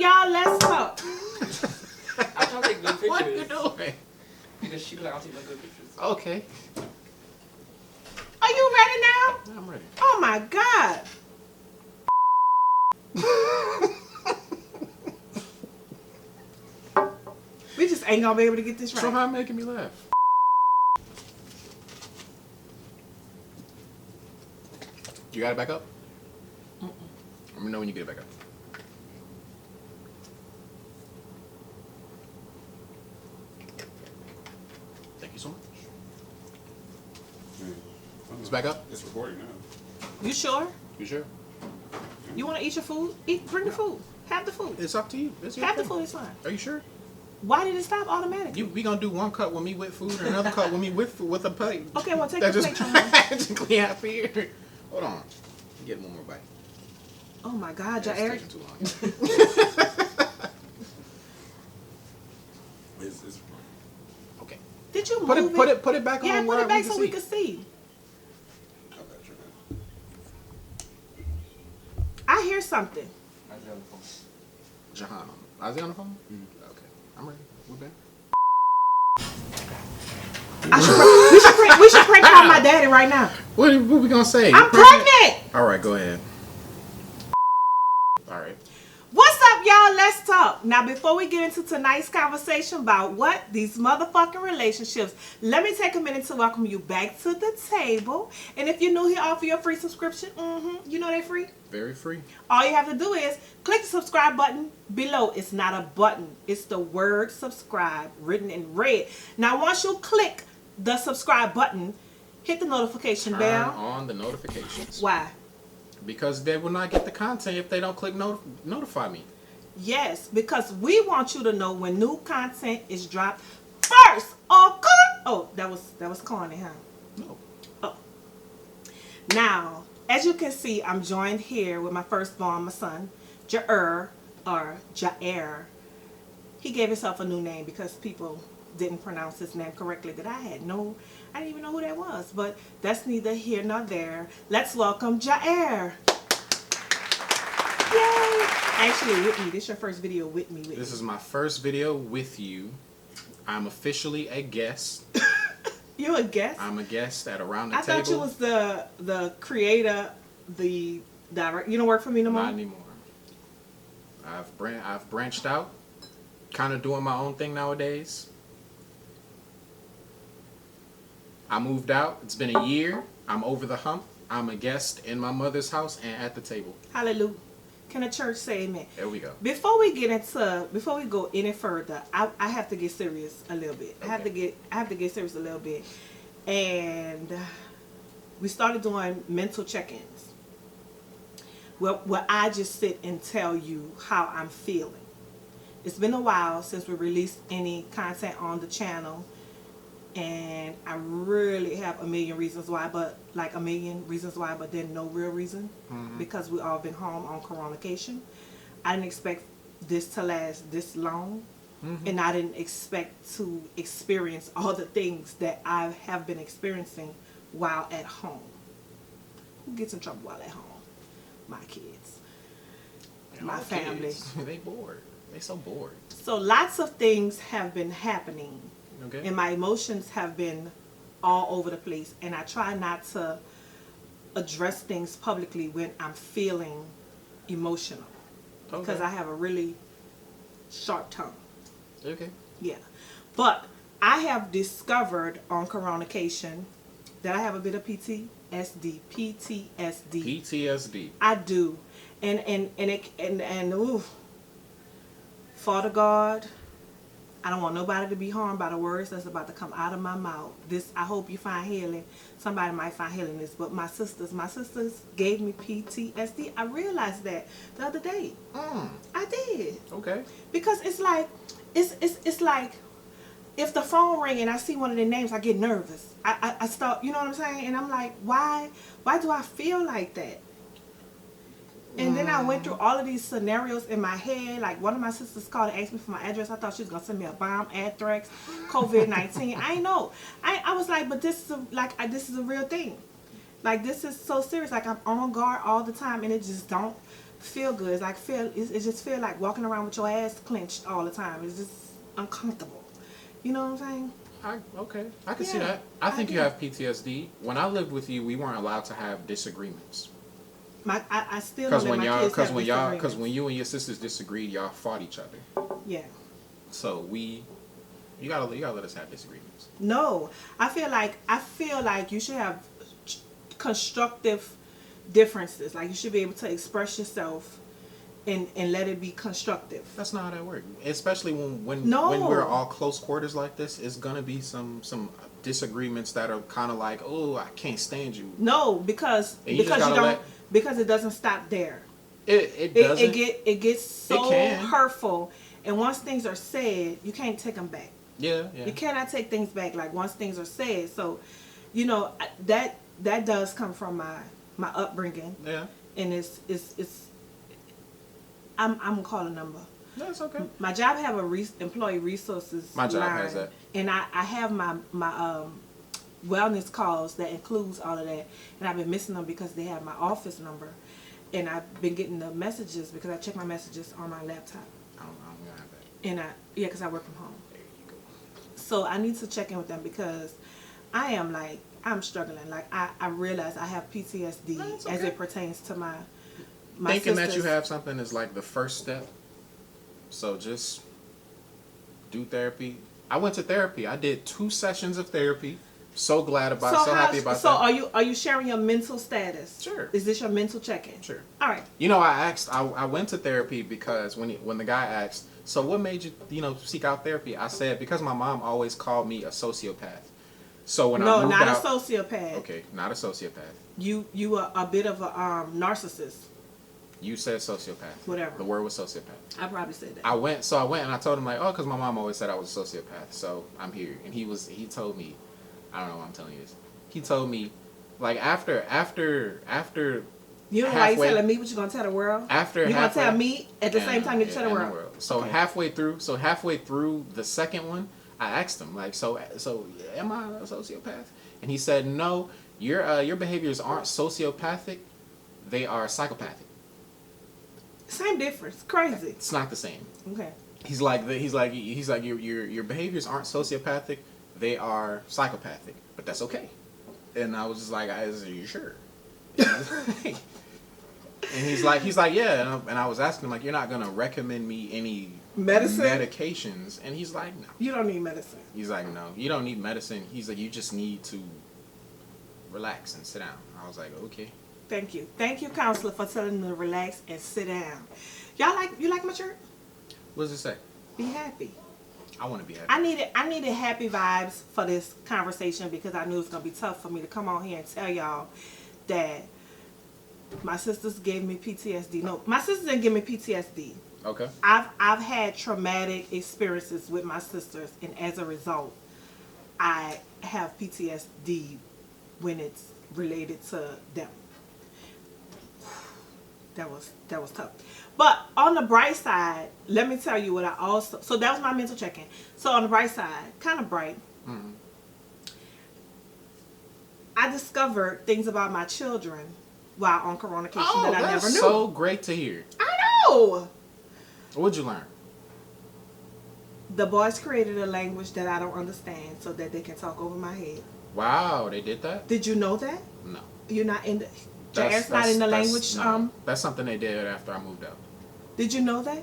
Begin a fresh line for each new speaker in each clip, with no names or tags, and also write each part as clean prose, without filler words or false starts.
y'all? Let's talk.
I'm trying to take good pictures.
What are you doing?
Because she be like, I'll take no good pictures.
Okay.
Are you ready now?
I'm ready.
Oh my God. We just ain't gonna be able to get this right.
Trahaun making me laugh. You got it back up? Let me know when you get it back up. Thank you so much. It's back up?
It's recording now.
You sure?
You sure?
You want to eat your food? Bring the food. Have the food.
It's up to you. It's your
Have the
thing.
food. It's fine.
Are you sure?
Why did it stop automatically?
We gonna do one cut with me with food and another cut with me with food, with a plate.
Okay, well, take
That
the
just
plate from me.
magically happened. Hold on. Get one more bite.
Oh my God,
It's
Jaire.
taking too long.
It's
Okay.
Did you
Put
move
it back
Yeah,
on
put
where
it back
we
so
can
we
see.
can see.
I got you, man.
I hear something.
I was on the phone.
Jahan. Isaih on the phone? Okay. I'm ready. We're back.
We should prank call my daddy right now.
What we gonna say?
I'm pregnant.
All right, go ahead. All right.
What's up, y'all? Let's talk. Now, before we get into tonight's conversation about what these motherfucking relationships, let me take a minute to welcome you back to the table. And if you're new here, offer your free subscription. You know they're free.
Very free.
All you have to do is click the subscribe button below. It's not a button. It's the word subscribe written in red. Now, once you click the subscribe button, hit the notification
Turn
bell.
on the notifications.
Why?
Because they will not get the content if they don't click notify me.
Yes, because we want you to know when new content is dropped first. Oh, that was corny, huh?
No.
Oh. Now, as you can see, I'm joined here with my firstborn, my son, Jaire, or Jaire. He gave himself a new name because people didn't pronounce his name correctly. That I didn't even know who that was. But that's neither here nor there. Let's welcome Jaire. Yay! Actually, with me. This is your first video with me.
This is my first video with you. I'm officially a guest.
You a guest?
I'm a guest at Around the
I
Table.
thought you was the creator, the director. You don't work for me no more?
Not anymore. I've branched out, kind of doing my own thing nowadays. I moved out. It's been a year. I'm over the hump. I'm a guest in my mother's house and at the table.
Hallelujah. Can a church say amen?
There we go.
Before we go any further, I have to get serious a little bit.
Okay.
I have to get serious a little bit. And we started doing mental check-ins. Where I just sit and tell you how I'm feeling. It's been a while since we released any content on the channel. And I really have a million reasons why, but then no real reason. Because we all been home on coronation. I didn't expect this to last this long. And I didn't expect to experience all the things that I have been experiencing while at home. Who gets in trouble while at home? My kids. My
All
family.
kids, they bored. They so bored.
So lots of things have been happening.
Okay.
And my emotions have been all over the place. And I try not to address things publicly when I'm feeling emotional. Because
Okay.
I have a really sharp tongue.
Okay.
Yeah. But I have discovered on coronation that I have a bit of PTSD.
PTSD.
I do. And ooh, Father God, I don't want nobody to be harmed by the words that's about to come out of my mouth. I hope you find healing. Somebody might find healing in this, but my sisters gave me PTSD. I realized that the other day. I did.
Okay.
Because it's like if the phone ring and I see one of their names, I get nervous. I start, you know what I'm saying? And I'm like, why do I feel like that? And then I went through all of these scenarios in my head. Like one of my sisters called and asked me for my address. I thought she was gonna send me a bomb, anthrax, COVID-19. I know. I was like, but this is a real thing. Like, this is so serious. Like, I'm on guard all the time, and it just don't feel good. It's like it just feel like walking around with your ass clenched all the time. It's just uncomfortable. You know what I'm saying?
I can see
Yeah,
that. I think
I
you
do.
have PTSD. When I lived with you, we weren't allowed to have disagreements.
I still
Because
don't let
when
my
y'all,
kids have
because
disagreements.
when you and your sisters disagreed, y'all fought each other.
Yeah.
So you gotta let us have disagreements.
No, I feel like you should have constructive differences. Like, you should be able to express yourself and let it be constructive.
That's not how that works. Especially when
No.
we're all close quarters like this, it's gonna be some disagreements that are kind of like, oh, I can't stand you.
No, because
And you just
because you
gotta
don't because it doesn't stop there.
It doesn't.
It gets so
can.
hurtful, and once things are said, you can't take them back.
Yeah.
You cannot take things back. Like, once things are said, so that does come from my upbringing,
Yeah.
and it's I'm gonna call a number.
That's okay.
My job have a employee resources.
My job
line,
has that.
and I have my wellness calls that includes all of that, and I've been missing them because they have my office number, and I've been getting the messages because I check my messages on my laptop,
I'm gonna have that.
and because I work from home,
There you go.
so I need to check in with them because I'm struggling. Like, I realize I have PTSD
That's
as
okay.
it pertains to my
Thinking that you
sisters.
have something is like the first step. So just do therapy. I went to therapy. I did 2 sessions of therapy. So glad about. So happy about
so
that.
are you sharing your mental status?
Sure.
Is this your mental check-in?
Sure.
All right.
I went to therapy because when the guy asked, so what made you seek out therapy? I said, because my mom always called me a sociopath. So when I
No,
moved
not
out,
a sociopath.
okay, not a sociopath.
You are a bit of a narcissist.
You said sociopath.
Whatever.
The word was sociopath.
I probably said that.
I went and I told him, like, oh, because my mom always said I was a sociopath, so I'm here. And he told me, I don't know why I'm telling you this. He told me, like, after
You know why you
halfway-
telling me what you gonna tell the world?
after
You gonna
halfway-
tell me at the
and,
same time you tell the
and
world.
So
Okay.
halfway through the second one, I asked him, like, so am I a sociopath? And he said, no, your behaviors aren't sociopathic, they are psychopathic.
Same difference. Crazy.
It's not the same.
Okay.
He's like your behaviors aren't sociopathic, they are psychopathic, but that's okay. And I was just like, are you sure? And he's like, yeah. And I was asking him, like, you're not gonna recommend me any
Medicine?
medications? And he's like, no.
You don't need medicine.
He's like, no, you don't need medicine. He's like, you just need to relax and sit down. I was like, okay.
Thank you, counselor, for telling me to relax and sit down. You like my shirt?
What does it say?
Be happy.
I want to be happy.
I needed happy vibes for this conversation because I knew it was gonna be tough for me to come on here and tell y'all that my sisters gave me PTSD. No, my sisters didn't give me PTSD.
Okay.
I've had traumatic experiences with my sisters, and as a result, I have PTSD when it's related to them. That was tough. But on the bright side, let me tell you what I also. So that was my mental check-in. So on the bright side, kind of bright.
Mm-hmm.
I discovered things about my children while on Coronication that I
that's
never knew.
so great to hear.
I know.
What'd you learn?
The boys created a language that I don't understand so that they can talk over my head.
Wow, they did that?
Did you know that?
No.
You're not in the. Jaire's not in the language.
No, that's something they did after I moved out.
Did you know that?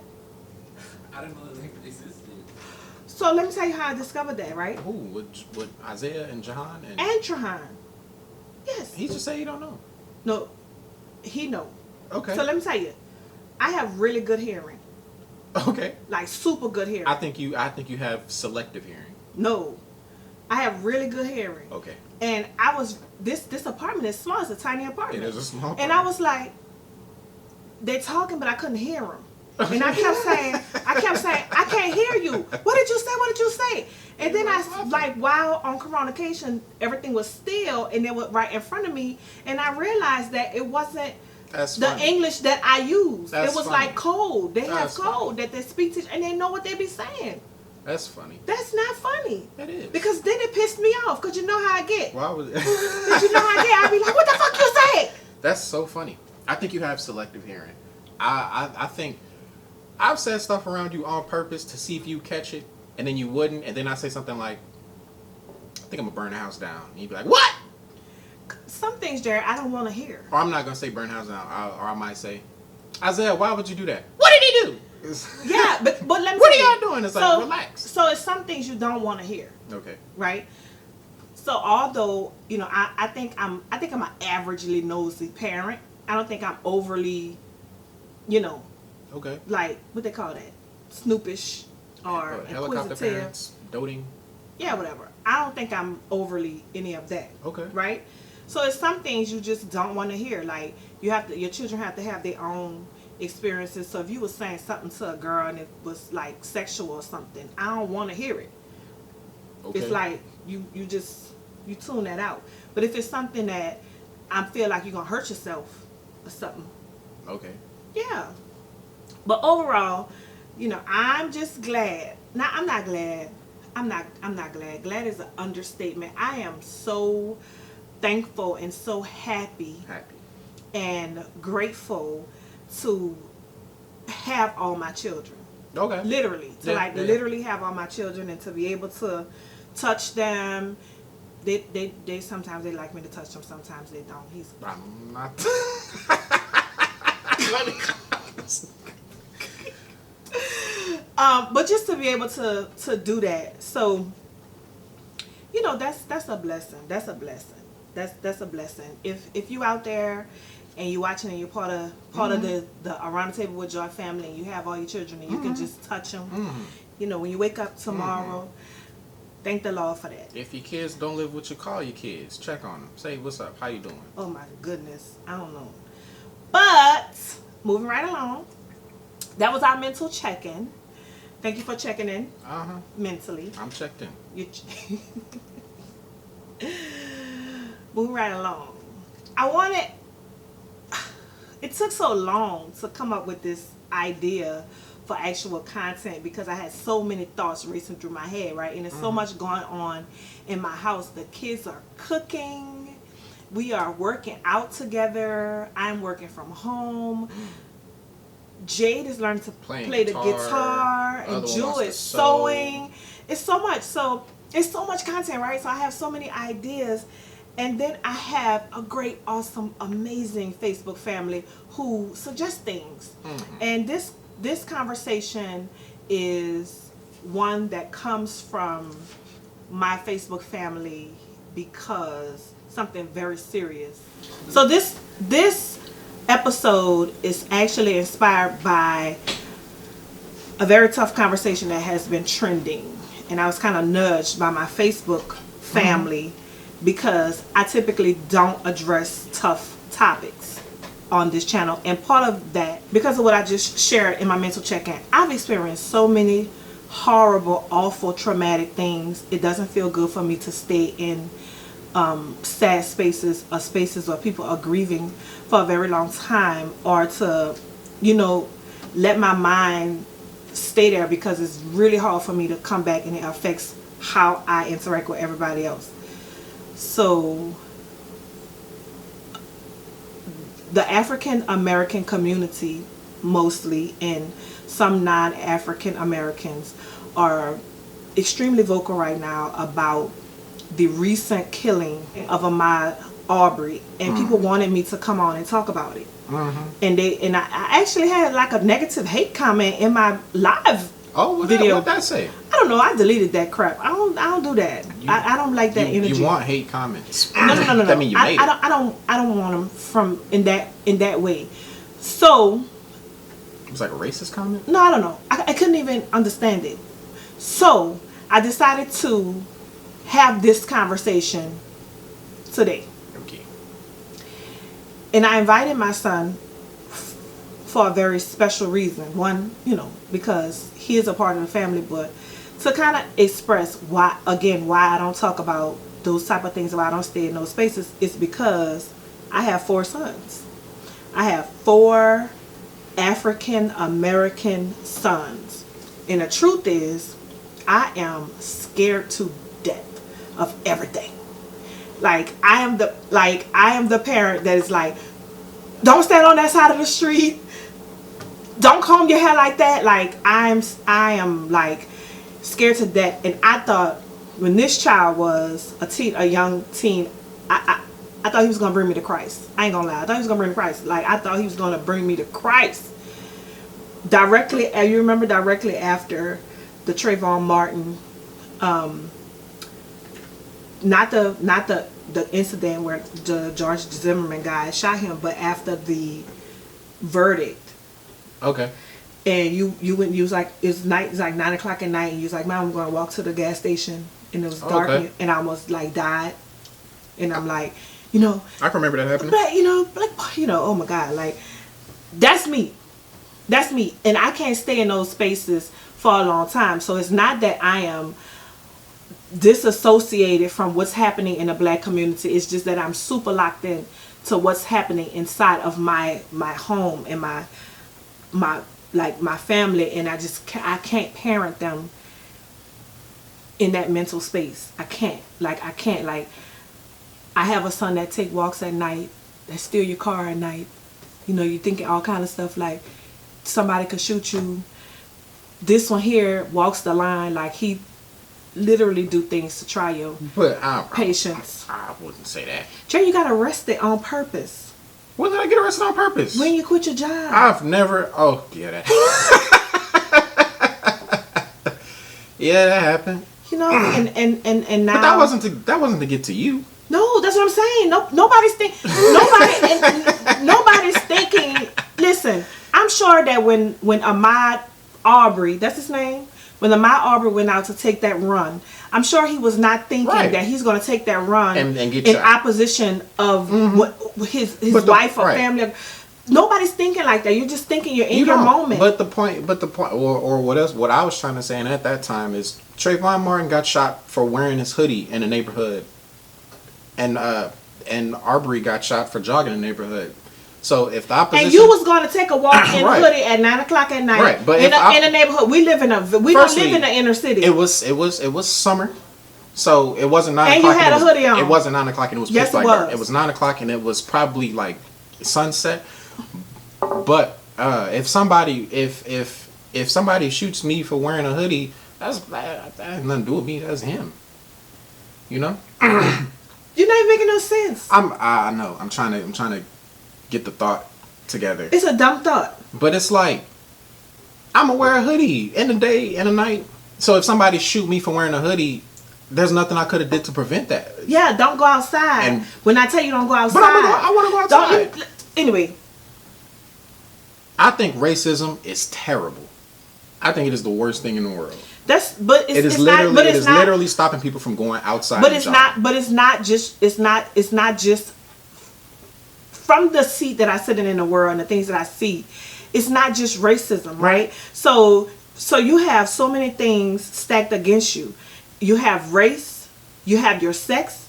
I didn't know the language existed.
So let me tell you how I discovered that, right?
Who? With Isaiah and Jahan and
Trahaun. Yes.
he just said he don't know.
No, he know.
Okay.
So let me tell you, I have really good hearing,
Okay.
like super good hearing.
I think you have selective hearing.
No, I have really good hearing.
Okay.
And I was this apartment is small. It's a tiny apartment.
It is a small
And I was like, they're talking, but I couldn't hear them. And I kept saying, I can't hear you. What did you say? What did you say? And then while on Coronication, everything was still, and they were right in front of me, and I realized that it wasn't
That's
the
funny.
English that I use.
That's
it was
funny.
like code. They have
That's
code
funny.
that they speak to, and they know what they be saying.
That's funny.
That's not funny.
That is.
Because then it pissed me off. Because you know how I get.
Why was it?
Because you know how I get. I be like, what the fuck you say?
That's so funny. I think you have selective hearing. I think I've said stuff around you on purpose to see if you catch it, and then you wouldn't, and then I say something like, I think I'm going to burn the house down. And you'd be like, what?
Some things, Jaire, I don't want to hear.
Or I'm not going to say burn the house down. Or I might say, Isaiah, why would you do that? What did he do?
Yeah, but let me
What
tell
are
you.
y'all doing? It's like, relax.
So it's some things you don't want to hear.
Okay.
Right? So although, you know, I think I'm an averagely nosy parent. I don't think I'm overly, you know,
Okay.
like, what they call that? Snoopish or
helicopter
inquisitive.
parents, doting.
Yeah, whatever. I don't think I'm overly any of that.
Okay.
Right? So it's some things you just don't want to hear. Like, your children have to have their own experiences. So if you were saying something to a girl and it was like sexual or something, I don't want to hear it.
Okay.
It's like you tune that out. But if it's something that I feel like you're gonna hurt yourself or something,
Okay.
yeah. But overall, you know, I'm just glad. Now I'm not glad. I'm not glad. Glad is an understatement. I am so thankful and so happy and grateful to have all my children.
Okay.
Literally. To
Yeah.
literally have all my children and to be able to touch them. They sometimes they like me to touch them, sometimes they don't.
I'm not.
But just to be able to do that. So, you know, that's a blessing. That's a blessing. That's a blessing. If you out there and you're watching and you're part of the Around the Table with Joy family and you have all your children and you can just touch them, you know, when you wake up tomorrow, thank the Lord for that.
If your kids don't live with you, call your kids. Check on them. Say, what's up? How you doing?
Oh my goodness. I don't know. But moving right along, that was our mental check-in. Thank you for checking in mentally.
I'm checked in.
Moving right along. It took so long to come up with this idea for actual content because I had so many thoughts racing through my head, right? And there's so much going on in my house. The kids are cooking. We are working out together. I'm working from home. Jade is learning to play the guitar, and Jewel is sewing. It's so much. So it's so much content, right? So I have so many ideas. And then I have a great, awesome, amazing Facebook family who suggest things. And this conversation is one that comes from my Facebook family because something very serious. So this episode is actually inspired by a very tough conversation that has been trending. And I was kind of nudged by my Facebook family because I typically don't address tough topics on this channel. And part of that, because of what I just shared in my mental check-in, I've experienced so many horrible, awful, traumatic things. It doesn't feel good for me to stay in sad spaces or spaces where people are grieving for a very long time, or to, you know, let my mind stay there because it's really hard for me to come back and it affects how I interact with everybody else. So the African American community mostly, and some non-African Americans, are extremely vocal right now about the recent killing of Ahmad, Aubrey, and people wanted me to come on and talk about it. And I actually had like a negative hate comment in my live video.
What'd that say?
I don't know. I deleted that crap. I don't do that. I don't like that energy.
You want hate comments?
No.
That mean you made it.
I don't want them from in that way. So
It was like a racist comment?
no, I don't know. I couldn't even understand it. So I decided to have this conversation today.
Okay.
And I invited my son for a very special reason. One, you know, because he is a part of the family, but to kind of express why I don't talk about those type of things, why I don't stay in those spaces, is because I have 4 sons. I have 4 African American sons. And the truth is, I am scared to death of everything. Like I am the parent that is like, don't stand on that side of the street. Don't comb your hair like that. Like I am like scared to death. And I thought when this child was a young teen, I thought he was gonna bring me to Christ. I ain't gonna lie. I thought he was gonna bring me to Christ. Like I thought he was gonna bring me to Christ. Directly, you remember directly after the Trahaun Martin, not the incident where the George Zimmerman guy shot him, but after the verdict.
Okay.
And you was like, it's night, it's like 9 o'clock at night, and you was like, Mom, I'm gonna walk to the gas station, and it was dark,
Okay.
and I almost like died, and I'm like, you know,
I can remember that happening.
but oh my God, like that's me, and I can't stay in those spaces for a long time. So it's not that I am disassociated from what's happening in the Black community. It's just that I'm super locked in to what's happening inside of my home and my family, and I can't parent them in that mental space. I can't. I have a son that take walks at night, that steal your car at night. You know, you thinking all kind of stuff like somebody could shoot you. This one here walks the line, like he literally do things to try your patience.
I wouldn't say that.
Jay, you got arrested on purpose.
When did I get arrested on purpose?
When you quit your job.
I've never. Oh, yeah, that happened. Yeah, that happened.
You know, and now.
But that wasn't to get to you.
No, that's what I'm saying. Nobody's thinking. Listen, I'm sure that when Ahmad Aubrey, that's his name, when Ahmad Aubrey went out to take that run, I'm sure he was not thinking that he's going to take that run
and get
in
shot.
opposition of what his wife or family. Nobody's thinking like that. You're just thinking you're in your moment.
But the point, or what else? What I was trying to say at that time is Trahaun Martin got shot for wearing his hoodie in the neighborhood, and Aubrey got shot for jogging in the neighborhood. So if the opposition,
and you was going to take a walk in the hoodie at 9 o'clock at night,
right? But
in the neighborhood, we don't live in the inner city.
It was summer, so it wasn't 9
and
o'clock.
And you had a hoodie on.
It wasn't 9 o'clock, and it was
yes,
pitch like
dark.
It was 9 o'clock, and it was probably like sunset. But if somebody shoots me for wearing a hoodie, that has nothing to do with me. That's him. You know.
You're not making no sense.
I know. I'm trying to get the thought together.
It's a dumb thought.
But it's like, I'm gonna wear a hoodie in the day and the night. So if somebody shoot me for wearing a hoodie, there's nothing I could have did to prevent that.
Yeah, don't go outside. And when I tell you don't go outside,
but I want to go outside.
Anyway,
I think racism is terrible. I think it is the worst thing in the world. It is literally stopping people from going outside.
But it's not just from the seat that I sit in the world and the things that I see. It's not just racism, right? So you have so many things stacked against you. You have race, you have your sex,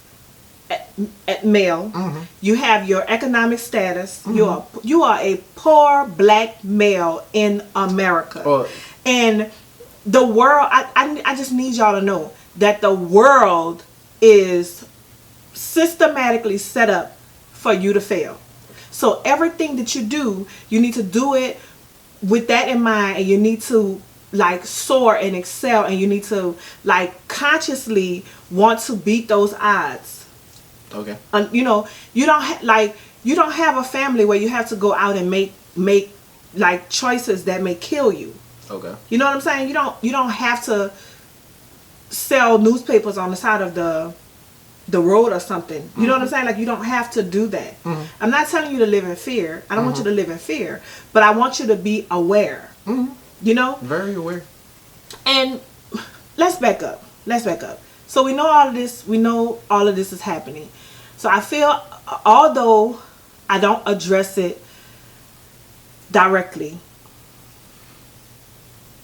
at male, you have your economic status. You are a poor black male in America, and the world. I just need y'all to know that the world is systematically set up for you to fail. So everything that you do, you need to do it with that in mind, and you need to like soar and excel, and you need to like consciously want to beat those odds.
Okay.
You know, you don't have a family where you have to go out and make like choices that may kill you.
Okay. You
know what I'm saying? You don't have to sell newspapers on the side of the road or something. You know what I'm saying? Like you don't have to do that. I'm not telling you to live in fear. I don't want you to live in fear, but I want you to be aware. You know? Very aware. And let's back up. So we know all of this. We know all of this is happening. So I feel, although I don't address it directly,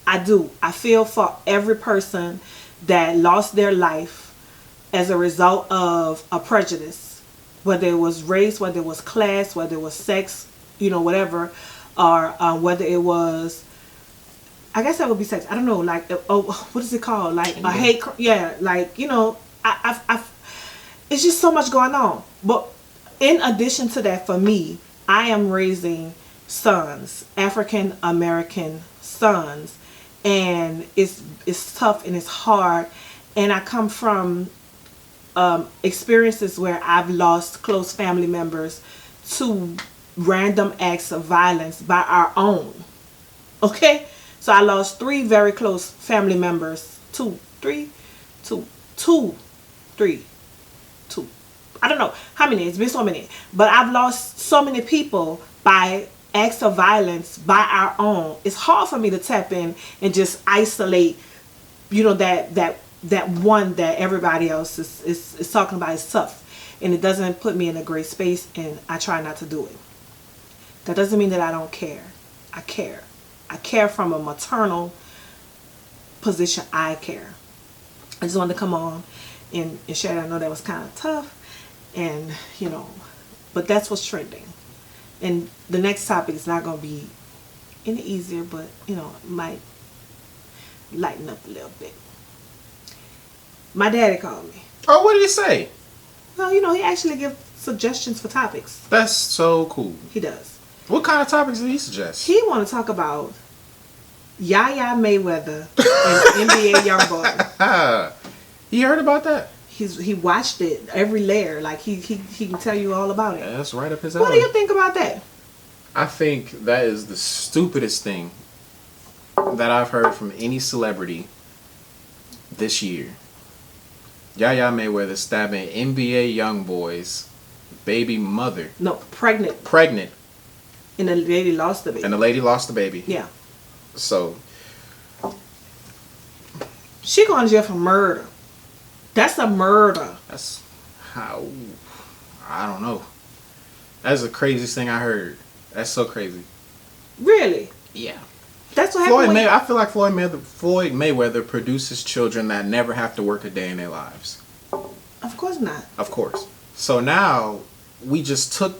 I do. I feel for every person that lost their life as a result of a prejudice, whether it was race, whether it was class, whether it was sex, you know, whatever, or whether it was I guess that would be sex. I don't know, like, oh, what is it called? Like a hate, yeah, like, you know, it's just so much going on. But in addition to that, for me, I am raising sons, African American sons, and it's tough and it's hard. And I come from experiences where I've lost close family members to random acts of violence by our own. Okay? So I lost 3 very close family members. 2. I don't know how many. It's been so many. But I've lost so many people by acts of violence by our own. It's hard for me to tap in and just isolate, you know, that one that everybody else is talking about is tough. And it doesn't put me in a great space, and I try not to do it. That doesn't mean that I don't care. I care. I care from a maternal position. I care. I just wanted to come on and share that. I know that was kind of tough, and you know, but that's what's trending. And the next topic is not going to be any easier, but you know, it might lighten up a little bit. My daddy called me.
Oh, what did he say?
Well, you know, he actually gives suggestions for topics.
That's so cool.
He does.
What kind of topics did he suggest?
He want to talk about Yaya Mayweather and NBA YoungBoy.
You heard about that?
He watched it, every layer. Like he can tell you all about it.
Yeah, that's right up his alley.
What do you think about that?
I think that is the stupidest thing that I've heard from any celebrity this year. Yaya Mayweather stabbing NBA YoungBoy's baby mother.
No, pregnant. And the lady lost the baby.
And the lady lost the baby.
Yeah.
So
she going to jail for murder. That's a murder.
That's how, I don't know. That's the craziest thing I heard. That's so crazy.
Really?
Yeah.
That's what happened.
I feel like Floyd Mayweather produces children that never have to work a day in their lives.
Of course not.
Of course. So now we just took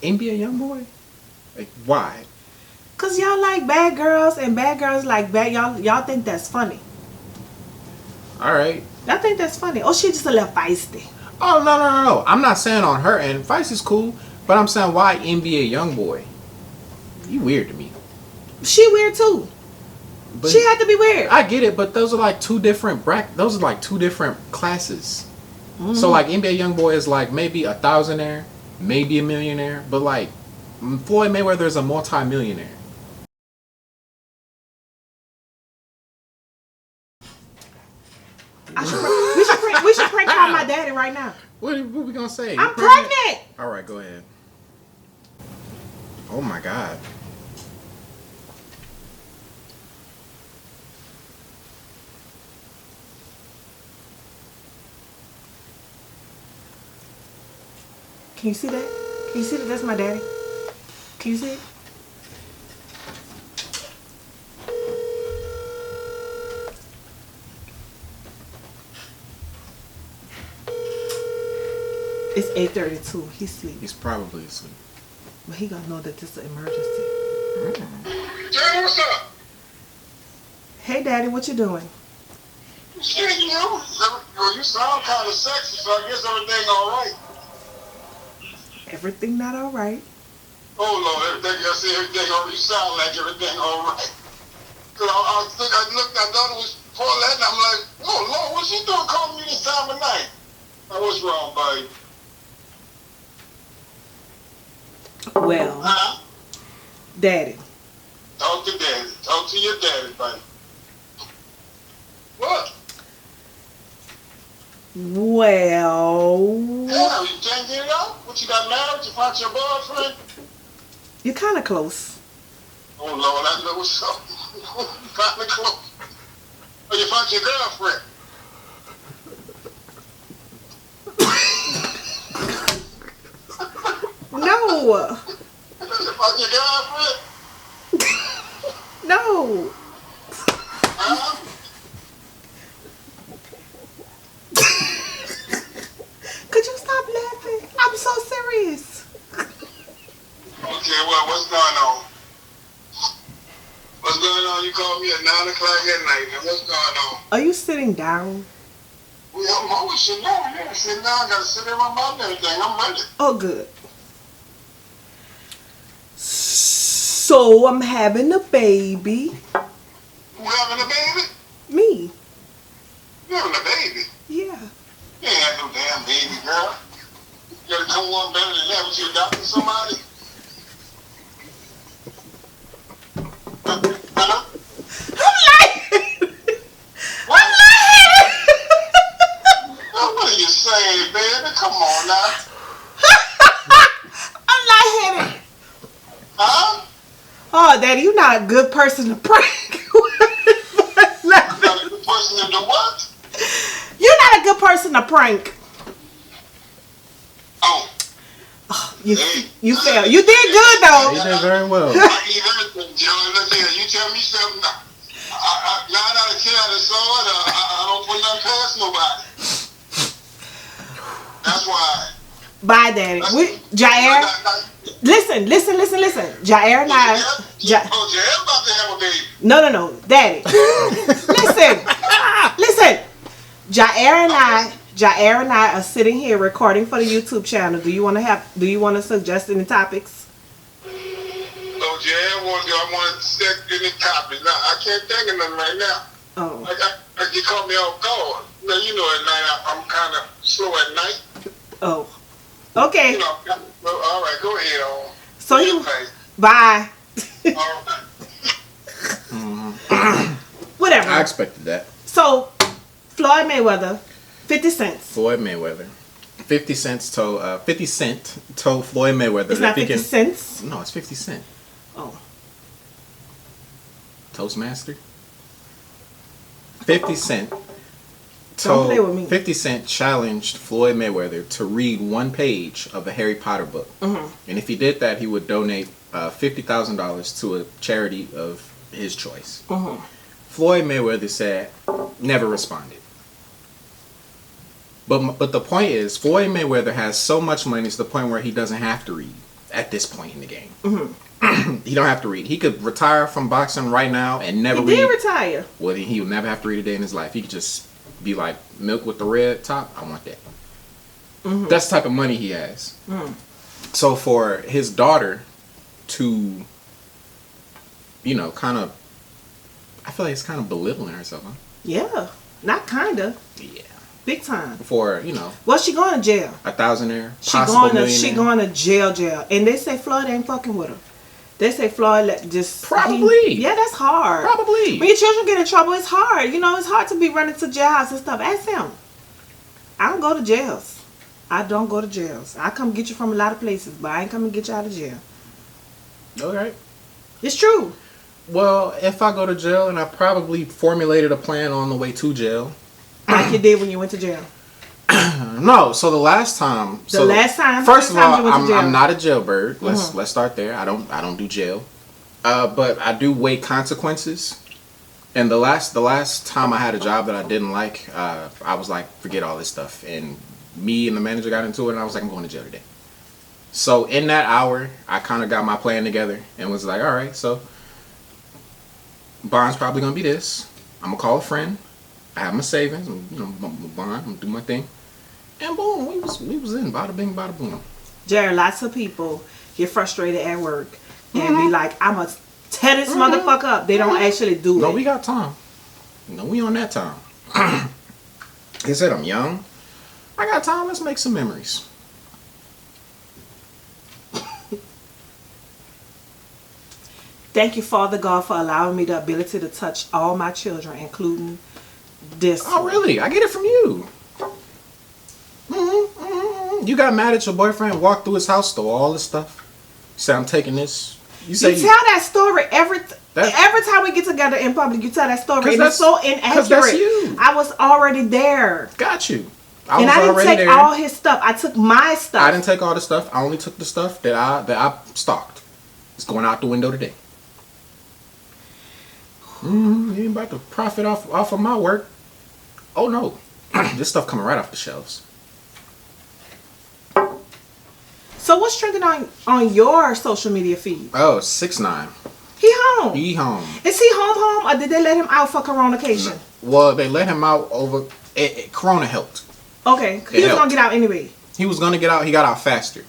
NBA YoungBoy. Like, why?
Cause y'all like bad girls and bad girls like bad. Y'all think that's funny.
All right.
Y'all think that's funny. Oh, she just a little feisty.
Oh no. I'm not saying on her end. Vice is cool, but I'm saying why NBA YoungBoy? You weird to me.
She weird too.
But
she had to be weird.
I get it, but those are like two different those are like two different classes. Mm-hmm. So like NBA YoungBoy is like maybe a thousandaire, maybe a millionaire, but like Floyd Mayweather is a multi-millionaire.
We should prank call my daddy right now.
What we gonna say?
I'm pregnant.
All right, go ahead. Oh my God.
Can you see that? Can you see that? That's my daddy. Can you see it? It's 8:32. He's asleep.
He's probably asleep.
But he gonna know that this is an emergency.
Jaire, what's up?
Hey, Daddy, what you doing?
Shit, you sound kind of sexy, so I guess everything all right.
Everything not all right.
Oh, Lord, everything, I see everything all right. You sound like everything all right. Cause I thought it was Paulette, and I'm like, oh, Lord, what's she doing calling me this time of night? Now, what's wrong, buddy?
Well,
Huh?
Daddy.
Talk to Daddy. Talk to your daddy, buddy. What?
Well,
Hell, you can't get it out? What, you got married? You found your boyfriend?
you're kind of close.
Oh, Lord, I know what's up. You found the close. Oh, you found your girlfriend?
No.
You found your girlfriend?
No.
Huh?
Could you stop laughing? I'm so serious.
Okay, well, what's going on? What's going on? You called me at 9 o'clock at night. Man. What's going on?
Are you sitting down?
Yeah, I'm always sitting down. Yeah, sitting down. I got to sit in my mouth and everything. I'm ready.
Oh, good. So I'm having a baby.
Who having a baby?
Me.
You having a baby?
Yeah.
You ain't have no damn baby, girl. You gotta come one better than that. Was you adopting somebody? Hello?
I'm lying.
What?
I'm lying.
What are you saying, baby? Come on now.
I'm lightheaded.
Huh?
Oh, Daddy, you're not a good person to prank.
You got a good person to do what?
You're not a good person to prank.
Oh.
You failed. You did good
He
though.
did very well.
I eat everything, Joe. Look here. You tell me something now. 9 out of 10 I saw it. I don't put nothing past nobody. That's why.
Bye, Daddy. Jaire, listen. Jaire and I.
Oh, Jaire about to have a baby.
No, Daddy. Listen. Jaire and I are sitting here recording for the YouTube channel. Do you want to suggest any topics?
Oh, Jaire, I want to set any topic. Now, I can't think of nothing right now.
Oh.
You caught me off guard. Now, you know at night I'm kind of slow at night.
Oh. Okay.
You know, all right, go ahead on.
So you.
Okay.
Bye.
All right.
Whatever.
I expected that.
So, Floyd Mayweather, 50 cents.
Floyd Mayweather. 50 Cent told Floyd Mayweather
It's
that
not 50 cents.
No, it's 50 Cent.
Oh.
Toastmaster. 50 Cent.
Don't play with me.
50 Cent challenged Floyd Mayweather to read one page of a Harry Potter book.
Mm-hmm.
And if he did that, he would donate $50,000 to a charity of his choice.
Mm-hmm.
Floyd Mayweather said, never responded. But the point is, Floyd Mayweather has so much money to the point where he doesn't have to read at this point in the game.
Mm-hmm.
He don't have to read. He could retire from boxing right now and never read.
He did retire.
Well, he would never have to read a day in his life. He could just be like, milk with the red top, I want that.
Mm-hmm.
That's the type of money he has.
Mm.
So for his daughter to, kind of, I feel like it's kind of belittling herself, huh?
Yeah. Not kinda.
Yeah.
Big time.
For,
Well, she going to jail.
a thousandaire,
She
possible
going
millionaire.
to jail. And they say Floyd ain't fucking with her. They say Floyd just
Probably.
yeah, that's hard.
Probably.
When your children get in trouble, it's hard. It's hard to be running to jailhouse and stuff. Ask him. I don't go to jails. I don't go to jails. I come get you from a lot of places, but I ain't come to get you out of jail.
Okay.
It's true.
Well, if I go to jail, and I probably formulated a plan on the way to jail.
Like you did when you went to jail.
No, so the last time. First of all, I'm not a jailbird. Let's start there. I don't do jail, but I do weigh consequences. And the last time I had a job that I didn't like, I was like, forget all this stuff. And me and the manager got into it, and I was like, I'm going to jail today. So in that hour, I kind of got my plan together and was like, all right, so bond's probably gonna be this. I'm gonna call a friend. I have my savings. Bond. I'm gonna do my thing. And boom, we was in. Bada bing, bada boom.
Jaire, lots of people get frustrated at work and be like, I'm gonna tear this motherfucker up. They don't actually do it.
No, we got time. No, we on that time. Like I said, I'm young. I got time. Let's make some memories.
Thank you, Father God, for allowing me the ability to touch all my children, including this.
Oh, really? I get it from you. You got mad at your boyfriend, walked through his house, stole all this stuff. You said, I'm taking this. You
tell that story every time we get together in public. You tell that story, and it's so inaccurate.
'cause that's you.
I was already there.
Got you.
I didn't take all his stuff. I took my stuff.
I didn't take all the stuff. I only took the stuff that I stocked. It's going out the window today. You ain't about to profit off of my work. Oh no, this stuff coming right off the shelves.
So what's trending on your social media feed?
Oh, 6ix9ine.
He home.
He home.
Is he home, or did they let him out for coronation?
Well, they let him out over. Corona helped.
Okay, he was gonna get out anyway.
He was gonna get out. He got out faster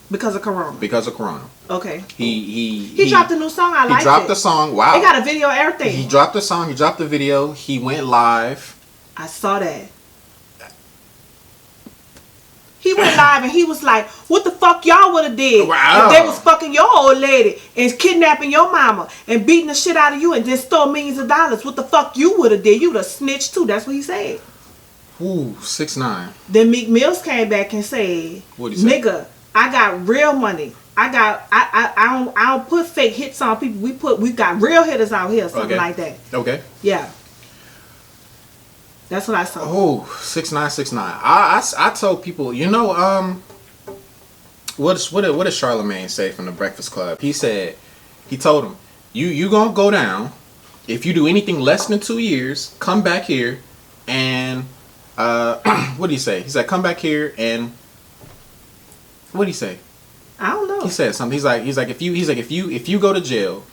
because of corona.
Because of corona.
Okay.
He
dropped a new song. I like it.
He dropped the song. Wow.
They got a video, everything.
He dropped the song. He dropped the video. He went live.
I saw that. He went live and he was like, "What the fuck y'all would have did
wow.
if they was fucking your old lady and kidnapping your mama and beating the shit out of you and then stole millions of dollars? What the fuck you would have did? You would have snitched too." That's what he said.
Ooh, 6ix9ine.
Then Meek Mills came back and said,
What'd he say?
"Nigga, I got real money. I don't put fake hits on people. We got real hitters out here, something like that."
Okay.
Yeah. That's what I saw.
Oh, 6ix9ine. I told people, you know, what did Charlemagne say from the Breakfast Club? He told him, you gonna go down. If you do anything less than 2 years, come back here and what did he say? He said, come back here and what did he say?
I don't know.
He said something. He's like if you go to jail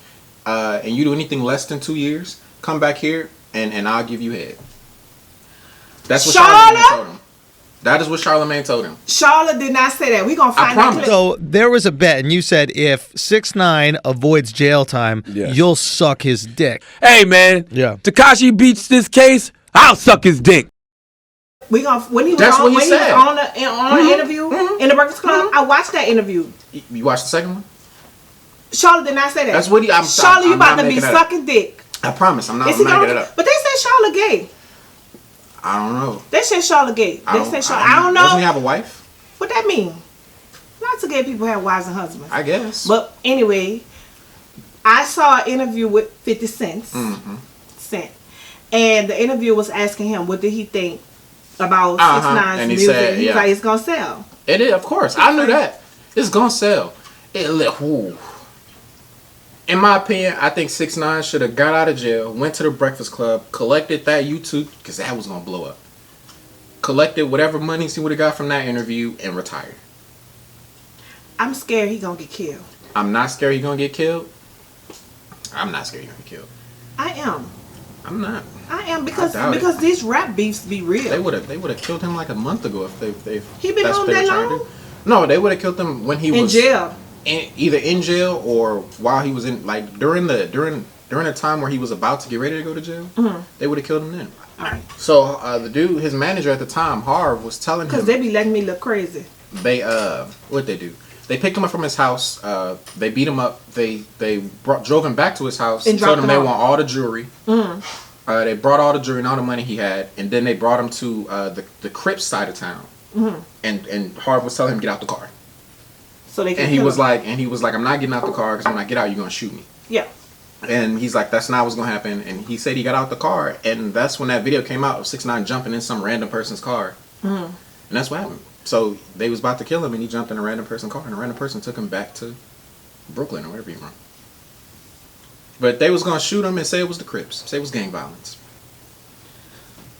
and you do anything less than 2 years, come back here and I'll give you head. That's what Charlemagne told him. That is what Charlemagne told him.
Charlotte did not say that. We're going to find out.
So there was a bet, and you said if 6ix9ine avoids jail time, you'll suck his dick.
Hey, man.
Yeah.
Tekashi beats this case, I'll suck his dick.
When he was on the interview in the Breakfast Club, I watched that interview.
You watched the second one?
Charlotte did not say that.
That's what
Charlotte, you about to be sucking dick.
I promise. I'm not making it up.
But they said Charlotte gay.
I don't know.
They said Charlotte gay. I don't know.
Doesn't he have a wife?
What that mean? Lots of gay people have wives and husbands.
I guess.
But anyway, I saw an interview with 50 Cent. And the interviewer was asking him, what did he think about 6ix9ine's music?
Said,
He's like, it's going to sell.
It is, of course. I knew that. It's going to sell. In my opinion, I think 6ix9ine should have got out of jail, went to the Breakfast Club, collected that YouTube, because that was going to blow up. Collected whatever monies he would have got from that interview and retired.
I'm scared he's going to get killed.
I'm not scared he's going to get killed. I'm not scared he's going to get killed.
I am.
I'm not.
I am because these rap beefs be real.
They would have killed him like a month ago if they.
He been home that long?
No, they would have killed him when he was
in jail.
Either in jail or while he was in, like during the time where he was about to get ready to go to jail. They would have killed him then.
All right.
So the dude, his manager at the time, Harv, was telling him,
because they be letting me look crazy.
They what they do? They picked him up from his house. They beat him up. They drove him back to his house. And told him they want all the jewelry. They brought all the jewelry and all the money he had, and then they brought him to the Crips side of town. And Harv was telling him, get out the car. So they he was like, I'm not getting out the car because when I get out, you're gonna shoot me. Yeah. And he's like, that's not what's gonna happen. And he said he got out the car, and that's when that video came out of 6ix9ine jumping in some random person's car. And that's what happened. So they was about to kill him, and he jumped in a random person's car, and a random person took him back to Brooklyn or wherever he from. But they was gonna shoot him and say it was the Crips, say it was gang violence.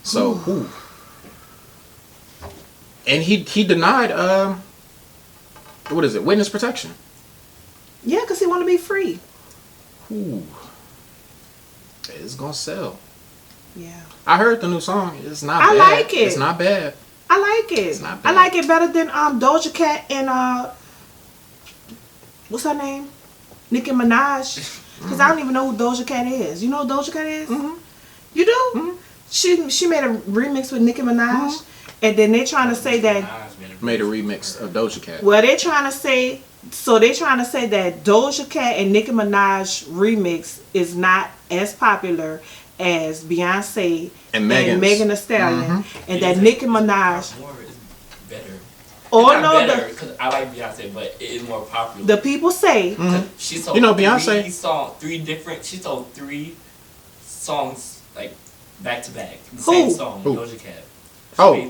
So and he denied what is it? Witness protection.
Yeah, because he want to be free.
Ooh. It's gonna sell.
Yeah.
I heard the new song. It's not bad.
I like it.
It's not bad.
I like it.
It's not bad.
I like it better than Doja Cat and what's her name? Nicki Minaj. Because I don't even know who Doja Cat is. You know who Doja Cat is? You do? She made a remix with Nicki Minaj. And then they trying to say that
made a remix of Doja Cat.
Well, they trying to say that Doja Cat and Nicki Minaj remix is not as popular as Beyonce and Megan Thee Stallion, and that Nicki Minaj
better.
Oh no,
better because I like Beyonce, but it is more popular.
The people say
she sold
Beyonce.
She sold three songs like back to back. The same song, Doja Cat.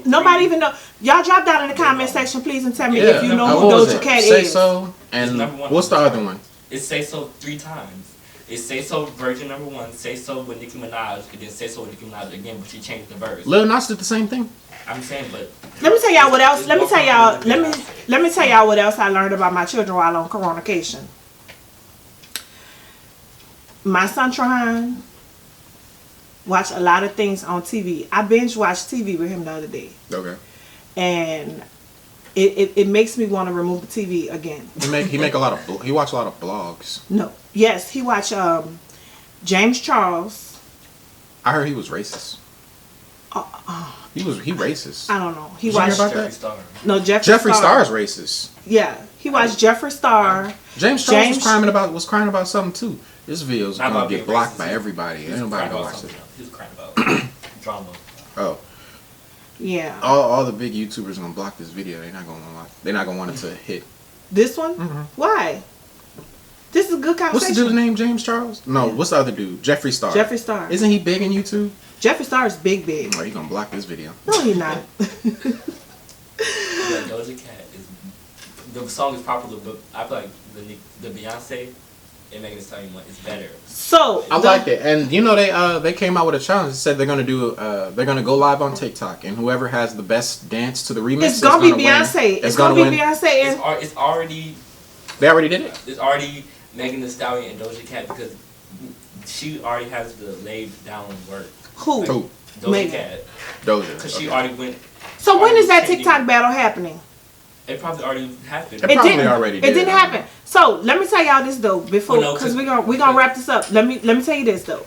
Nobody even know. Y'all drop down in the comment section, please, and tell me if you know who Doja Cat is.
Say So, and what's the other one?
It's Say So 3 times. It's Say So version number 1, Say So with Nicki Minaj, and then Say So with Nicki Minaj again, but she changed the verse.
Lil Nas did the same thing.
I'm saying, but
let me tell y'all what else. Let me tell y'all what else I learned about my children while on coronation. my son Trahaun watch a lot of things on TV. I binge watched TV with him the other day,
Okay.
and it makes me want to remove the TV again.
He make a lot of he watch a lot of blogs.
No, yes, he watched James Charles.
I heard he was racist. He racist.
I don't know. He
Did you hear
watched
about that?
Jeffree Star.
no
Jeffree Star is racist.
Yeah, he watched Jeffree Star.
James Charles was crying about something too. This video's
Not
gonna
about
get
being
blocked
racist.
by everybody.
He was
Ain't nobody
crying
gonna
about
watch it.
something else. He was crying about drama.
Oh,
Yeah,
all the big YouTubers are gonna block this video. They're not gonna want it to hit.
this one. Why? This is a good conversation.
What's the dude's name? James Charles? No, what's the other dude? Jeffree Star.
Jeffree Star.
Isn't he big in YouTube?
Jeffree Star is big.
Oh, he gonna block this video.
No, he not.
Yeah, Doja Cat is the song is popular, but I feel like the Beyonce and Megan Thee Stallion one is better.
So
I like it, and you know they came out with a challenge. They said they're gonna go live on TikTok, and whoever has the best dance to the remix,
It's gonna be
win.
Beyonce. It's gonna be
win.
Beyonce. And
It's already
They already did it.
It's already Megan Thee Stallion and Doja Cat because she already has the laid down work.
who?
Who?
Doja
Megan.
Cat.
Doja.
Because she
Okay.
already went.
So when is that
trending.
TikTok battle happening?
It probably already happened.
It probably already
It
did.
didn't happen. So let me tell y'all this though before,
Well, no,
because
'cause-
we gonna wrap this up. Let me tell you this though.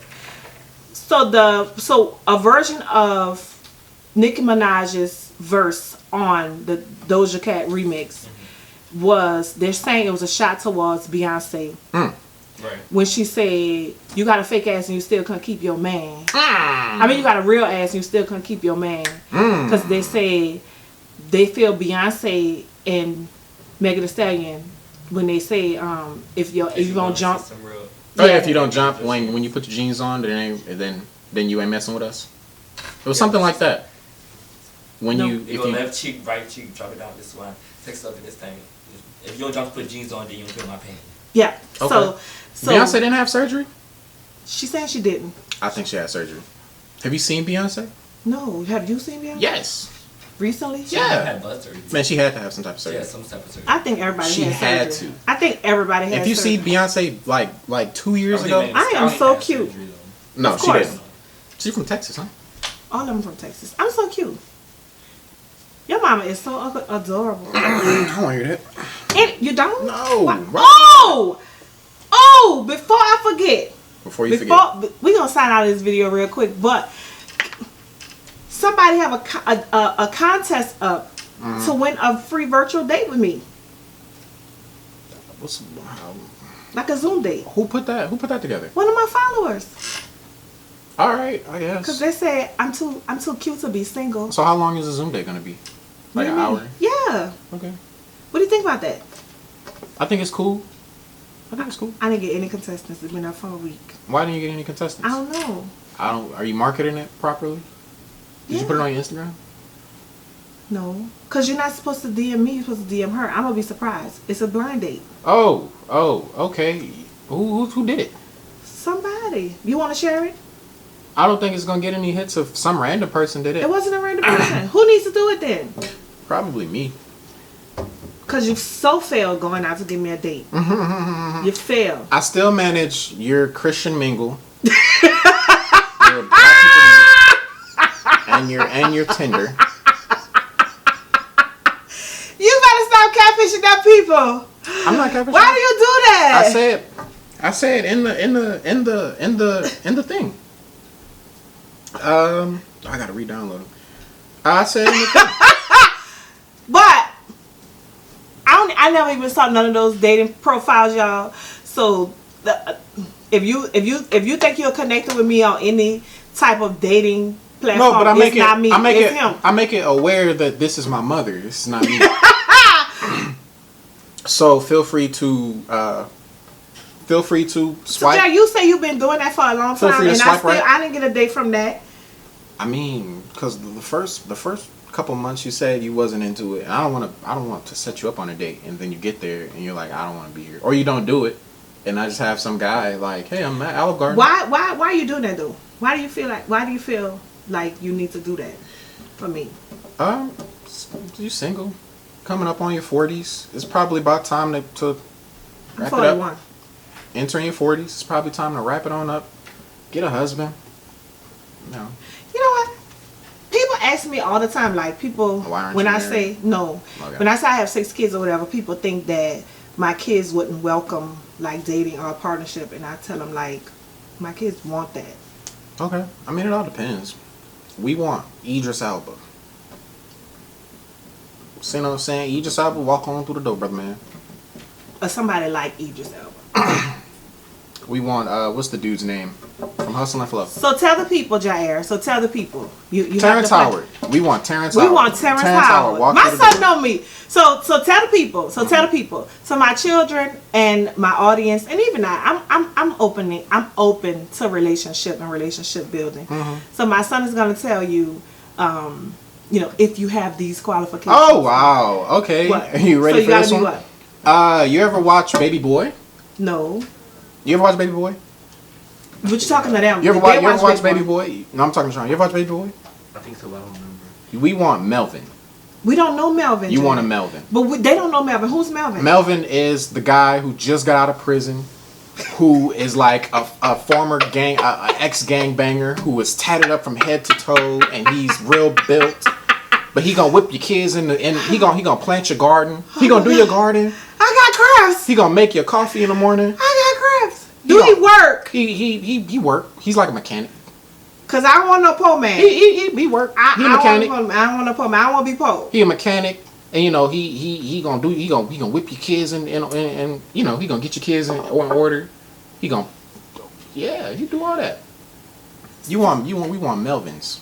So a version of Nicki Minaj's verse on the Doja Cat remix was, they're saying it was a shot towards Beyonce
Right.
when she said, "You got a fake ass and you still can't keep your man." I mean, you got a real ass and you still can't keep your man. Because they say they feel Beyonce and Megan Thee Stallion when they say if you don't jump.
Oh yeah, if you don't jump when you put your jeans on, then you ain't messing with us. It was something like that. When
No.
you
If you left cheek, right cheek, drop it down this one. Text up in this thing. If you don't jump, put jeans on, then you don't feel my pain.
Yeah.
Okay.
So
Beyonce didn't have surgery.
she said she didn't.
I think she had surgery. Have you seen Beyonce?
No. Have you seen Beyonce?
Yes.
Recently?
She
Yeah.
had butt surgery.
Man, she had to have some type of surgery.
Yeah, some type of surgery.
I think everybody
She
has
had
surgery.
to.
I think everybody has
If you see
surgery.
Beyonce like 2 years
think
ago,
Megan Thee
I am
Stallion
so
had
cute.
surgery, though.
no,
Of
she
course.
didn't. She's from Texas, huh?
All of them from Texas. I'm so cute. Your mama is so adorable.
I don't want to hear that.
And you don't?
No.
What?
Right.
Oh! Before I forget.
Before you forget.
We gonna sign out of this video real quick, but somebody have a contest up to win a free virtual date with me, like a Zoom date.
Who put that together?
One of my followers,
All right, I
because
guess.
they said I'm too cute to be single.
So how long is the Zoom day gonna be? Like an hour?
Yeah.
Okay.
What do you think about that?
I think it's cool. I
I didn't get any contestants. It's been up for a week.
Why didn't you get any contestants?
I don't know.
Are you marketing it properly? Did you put it on your Instagram?
No, because you're not supposed to DM me. You're supposed to DM her. I'm gonna be surprised. It's a blind date.
Oh, okay. Who did it?
Somebody. You want to share it?
I don't think it's gonna get any hits if some random person did
It
it.
wasn't a random person. Who needs to do it then?
Probably me.
Because you so failed going out to give me a date. You failed.
I still manage your Christian mingle. Your Black People Mingle, and your Tinder.
You better stop catfishing that people.
I'm not catfishing.
Why do you do that?
I said in the thing. I gotta re-download them. I said in the thing.
But I never even saw none of those dating profiles, y'all. So if you think you're connected with me on any type of dating platform,
No, but
it's not me. It's him.
I make it aware that this is my mother. It's not me. So feel free to
So
swipe.
Jaire, you say you've been doing that for a long
Feel
time,
free to
and
swipe right.
I didn't get a date from that.
I mean, because the first couple months you said you wasn't into it. And I don't want to set you up on a date, and then you get there and you're like, I don't want to be here, or you don't do it, and I just have some guy like, hey, I'm at Olive Garden.
Why are you doing that though? Why do you feel like you need to do that for me?
You single, coming up on your 40s. It's probably about time to
I'm
wrap it up.
41.
entering your 40s, it's probably time to wrap it on up. Get a husband. You know.
You know what? People ask me all the time, like people,
Why aren't
when
you
I
married?
say no,
Okay.
when I say I have 6 kids or whatever, people think that my kids wouldn't welcome like dating or a partnership, and I tell them like, my kids want that.
Okay. I mean, it all depends. We want Idris Elba. See what I'm saying? Idris Elba, walk on through the door, brother man.
Or somebody like Idris Elba.
We want, what's the dude's name? From Hustle and Flow.
So tell the people, Jaire. So tell the people. You
Terrence
have to play-
Howard. We want Terrence
We
Howard.
want Terrence Howard.
walk
My
through the
son
door.
know me. So tell the people. So tell the people. So my children and my audience, and even I'm open to relationship and relationship building.
Mm-hmm.
So my son is gonna tell you, if you have these qualifications.
Oh, wow. Okay.
What?
Are you ready
So you
for
gotta
this
be
one?
what?
You ever watch Baby Boy?
No.
You ever watch Baby Boy?
What you talking to them?
You ever
They
watch Baby Boy? No, I'm talking to Sean. You ever watch Baby Boy?
I think so, but I don't remember.
We want Melvin.
We don't know Melvin.
You
Jaire.
want a Melvin.
But they don't know Melvin. Who's Melvin?
Melvin is the guy who just got out of prison, who is like a former gang, a ex-gang banger, who was tatted up from head to toe, and he's real built. But he gonna whip your kids he gonna plant your garden. He gonna do your garden.
I got crafts.
He gonna make your coffee in the morning.
I got crafts. Do he work?
He work. He's like a mechanic.
Cause I don't want no poor man.
He work. He a mechanic.
I don't want no poor man. I don't want to be poor.
He a mechanic, and he gonna whip your kids and he gonna get your kids in order. He do all that. We want Melvins.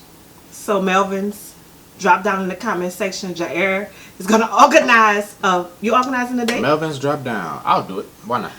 So Melvin's, drop down in the comment section. Jaire is gonna organize. You organizing the day?
Melvins, drop down. I'll do it. Why not?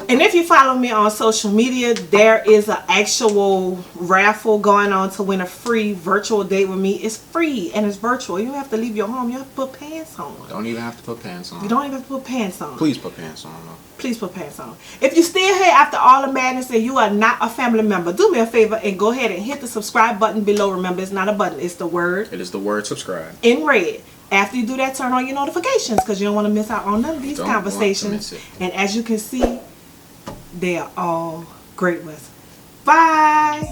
And if you follow me on social media, there is an actual raffle going on to win a free virtual date with me. It's free and it's virtual. You don't have to leave your home. You have to put pants on.
Don't even have to put pants on.
You don't even have to put pants on.
Please put pants on, though.
Please put pants on. If you're still here after all the madness and you are not a family member, do me a favor and go ahead and hit the subscribe button below. Remember, it's not a button. It's the word
It is the word subscribe.
in red. After you do that, turn on your notifications because you don't want to miss out on none of these
Don't want to
conversations.
miss it.
And as you can see, they are all great ones. Bye.